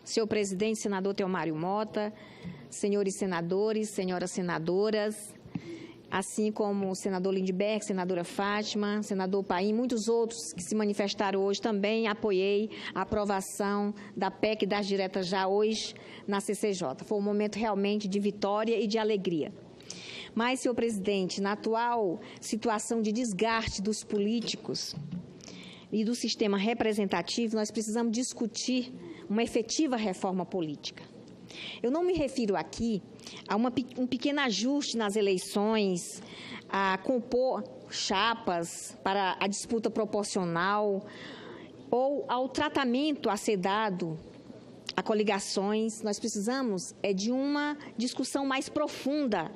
Senhor presidente, senador Theomário Mota, senhores senadores, senhoras senadoras, assim como o senador Lindbergh, senadora Fátima, senador Paim, muitos outros que se manifestaram hoje, também apoiei a aprovação da PEC das diretas já hoje na CCJ. Foi um momento realmente de vitória e de alegria. Mas, senhor presidente, na atual situação de desgaste dos políticos e do sistema representativo, nós precisamos discutir uma efetiva reforma política. Eu não me refiro aqui a um pequeno ajuste nas eleições, a compor chapas para a disputa proporcional ou ao tratamento a ser dado a coligações. Nós precisamos de uma discussão mais profunda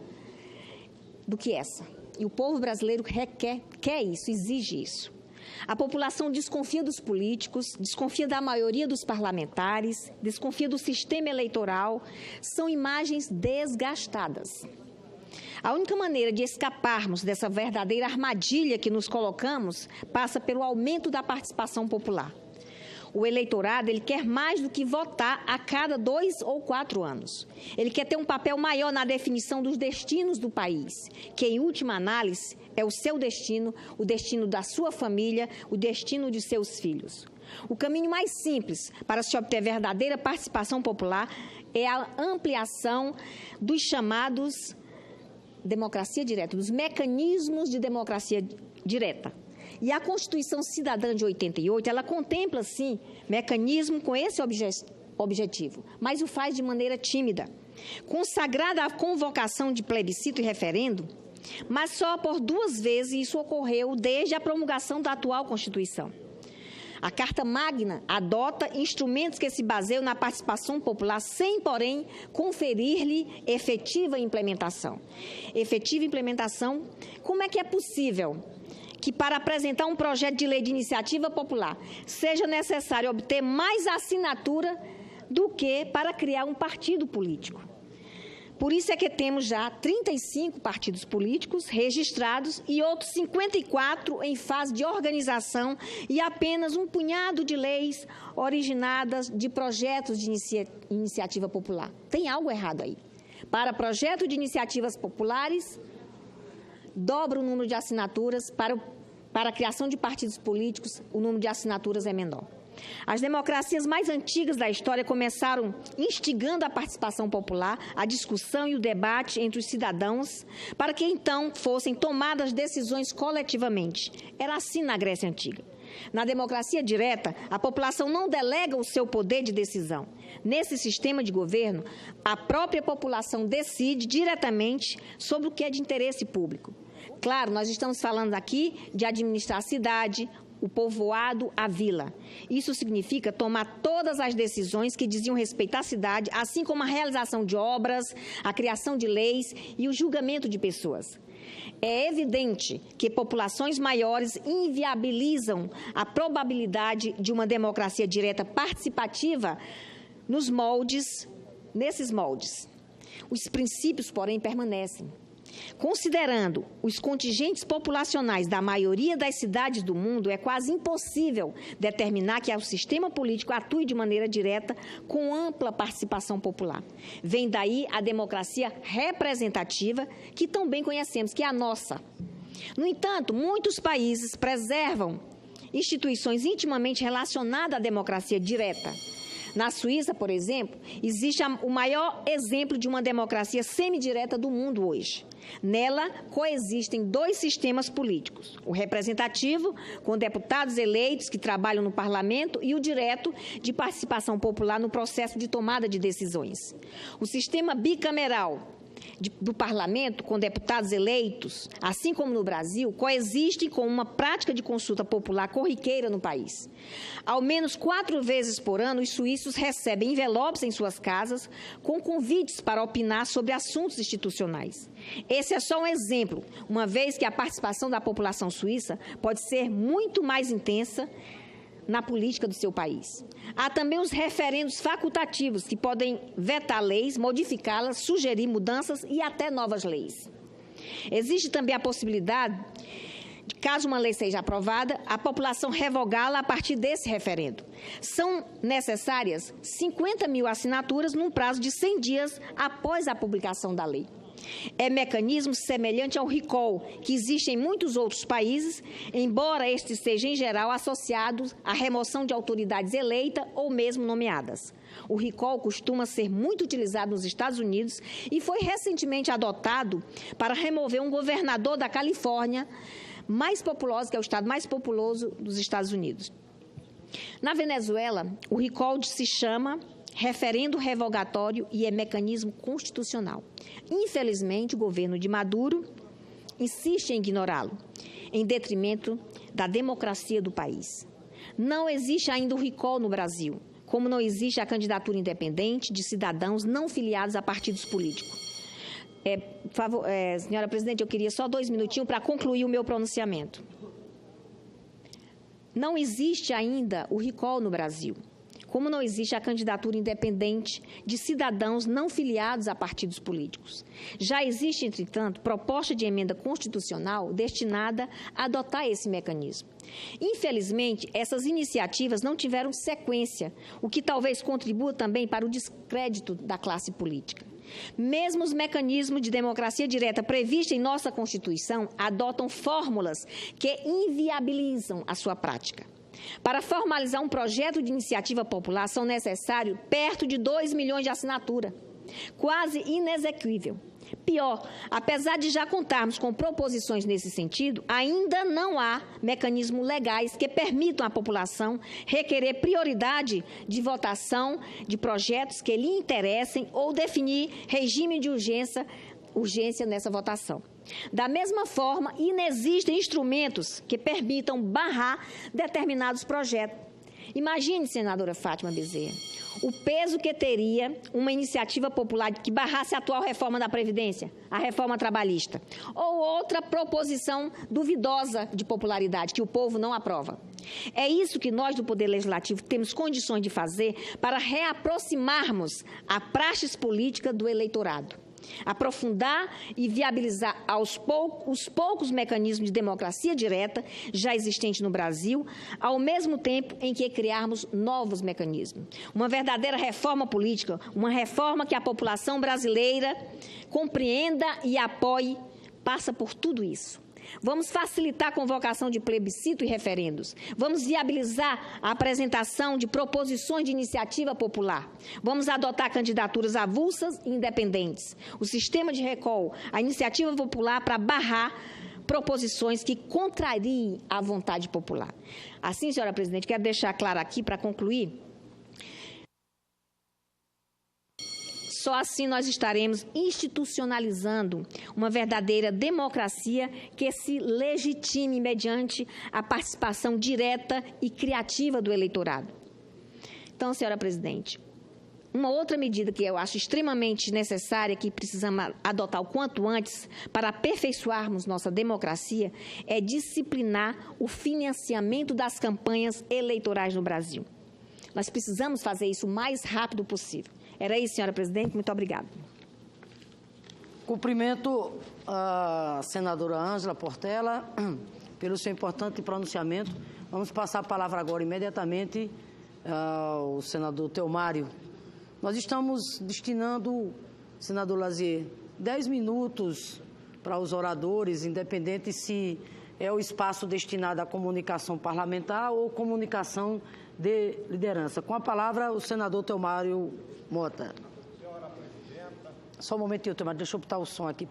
do que essa. E o povo brasileiro quer isso, exige isso. A população desconfia dos políticos, desconfia da maioria dos parlamentares, desconfia do sistema eleitoral. São imagens desgastadas. A única maneira de escaparmos dessa verdadeira armadilha que nos colocamos passa pelo aumento da participação popular. O eleitorado, ele quer mais do que votar a cada 2 ou 4 anos. Ele quer ter um papel maior na definição dos destinos do país, que, em última análise, é o seu destino, o destino da sua família, o destino de seus filhos. O caminho mais simples para se obter verdadeira participação popular é a ampliação dos chamados democracia direta, dos mecanismos de democracia direta. E a Constituição Cidadã de 88, ela contempla, sim, mecanismo com esse objetivo, mas o faz de maneira tímida. Consagrada a convocação de plebiscito e referendo, mas só por 2 vezes isso ocorreu desde a promulgação da atual Constituição. A Carta Magna adota instrumentos que se baseiam na participação popular, sem, porém, conferir-lhe efetiva implementação. Efetiva implementação, como é que é possível que, para apresentar um projeto de lei de iniciativa popular, seja necessário obter mais assinatura do que para criar um partido político? Por isso é que temos já 35 partidos políticos registrados e outros 54 em fase de organização e apenas um punhado de leis originadas de projetos de iniciativa popular. Tem algo errado aí. Para projeto de iniciativas populares, dobra o número de assinaturas, para a criação de partidos políticos, o número de assinaturas é menor. As democracias mais antigas da história começaram instigando a participação popular, a discussão e o debate entre os cidadãos, para que então fossem tomadas decisões coletivamente. Era assim na Grécia Antiga. Na democracia direta, a população não delega o seu poder de decisão. Nesse sistema de governo, a própria população decide diretamente sobre o que é de interesse público. Claro, nós estamos falando aqui de administrar a cidade, o povoado, a vila. Isso significa tomar todas as decisões que diziam respeito à cidade, assim como a realização de obras, a criação de leis e o julgamento de pessoas. É evidente que populações maiores inviabilizam a probabilidade de uma democracia direta participativa nesses moldes. Os princípios, porém, permanecem. Considerando os contingentes populacionais da maioria das cidades do mundo, é quase impossível determinar que o sistema político atue de maneira direta com ampla participação popular. Vem daí a democracia representativa, que tão bem conhecemos, que é a nossa. No entanto, muitos países preservam instituições intimamente relacionadas à democracia direta. Na Suíça, por exemplo, existe o maior exemplo de uma democracia semidireta do mundo hoje. Nela coexistem 2 sistemas políticos, o representativo, com deputados eleitos que trabalham no parlamento, e o direto, de participação popular no processo de tomada de decisões. O sistema bicameral do parlamento, com deputados eleitos, assim como no Brasil, coexistem com uma prática de consulta popular corriqueira no país. Ao menos 4 vezes por ano, os suíços recebem envelopes em suas casas com convites para opinar sobre assuntos institucionais. Esse é só um exemplo, uma vez que a participação da população suíça pode ser muito mais intensa na política do seu país. Há também os referendos facultativos, que podem vetar leis, modificá-las, sugerir mudanças e até novas leis. Existe também a possibilidade caso uma lei seja aprovada, a população revogá-la a partir desse referendo. São necessárias 50 mil assinaturas num prazo de 100 dias após a publicação da lei. É mecanismo semelhante ao recall, que existe em muitos outros países, embora este seja, em geral, associado à remoção de autoridades eleitas ou mesmo nomeadas. O recall costuma ser muito utilizado nos Estados Unidos e foi recentemente adotado para remover um governador da Califórnia mais populoso, que é o estado mais populoso dos Estados Unidos. Na Venezuela, o recall se chama referendo revogatório e é mecanismo constitucional. Infelizmente, o governo de Maduro insiste em ignorá-lo, em detrimento da democracia do país. Não existe ainda o recall no Brasil, como não existe a candidatura independente de cidadãos não filiados a partidos políticos. Senhora Presidente, eu queria só 2 minutinhos para concluir o meu pronunciamento. Não existe ainda o recall no Brasil, como não existe a candidatura independente de cidadãos não filiados a partidos políticos. Já existe, entretanto, proposta de emenda constitucional destinada a adotar esse mecanismo. Infelizmente, essas iniciativas não tiveram sequência, o que talvez contribua também para o descrédito da classe política. Mesmo os mecanismos de democracia direta previstos em nossa Constituição adotam fórmulas que inviabilizam a sua prática. Para formalizar um projeto de iniciativa popular, são necessários perto de 2 milhões de assinaturas, quase inexequível. Pior, apesar de já contarmos com proposições nesse sentido, ainda não há mecanismos legais que permitam à população requerer prioridade de votação de projetos que lhe interessem ou definir regime de urgência nessa votação. Da mesma forma, inexistem instrumentos que permitam barrar determinados projetos. Imagine, senadora Fátima Bezerra, o peso que teria uma iniciativa popular que barrasse a atual reforma da Previdência, a reforma trabalhista, ou outra proposição duvidosa de popularidade, que o povo não aprova. É isso que nós, do Poder Legislativo, temos condições de fazer para reaproximarmos a praxis política do eleitorado. Aprofundar e viabilizar os poucos mecanismos de democracia direta já existentes no Brasil, ao mesmo tempo em que criarmos novos mecanismos. Uma verdadeira reforma política, uma reforma que a população brasileira compreenda e apoie, passa por tudo isso. Vamos facilitar a convocação de plebiscito e referendos. Vamos viabilizar a apresentação de proposições de iniciativa popular. Vamos adotar candidaturas avulsas e independentes. O sistema de recall, a iniciativa popular para barrar proposições que contrariem a vontade popular. Assim, senhora presidente, quero deixar claro aqui, para concluir, só assim nós estaremos institucionalizando uma verdadeira democracia que se legitime mediante a participação direta e criativa do eleitorado. Então, senhora presidente, uma outra medida que eu acho extremamente necessária, que precisamos adotar o quanto antes para aperfeiçoarmos nossa democracia, é disciplinar o financiamento das campanhas eleitorais no Brasil. Nós precisamos fazer isso o mais rápido possível. Era isso, senhora presidente. Muito obrigada. Cumprimento a senadora Ângela Portela pelo seu importante pronunciamento. Vamos passar a palavra agora imediatamente ao senador Teomário. Nós estamos destinando, senador Lazier, 10 minutos para os oradores, independente se é o espaço destinado à comunicação parlamentar ou comunicação de liderança. Com a palavra, o senador Teomário Mota. Senhora presidenta. Só um momentinho, Teomário, deixa eu botar o som aqui.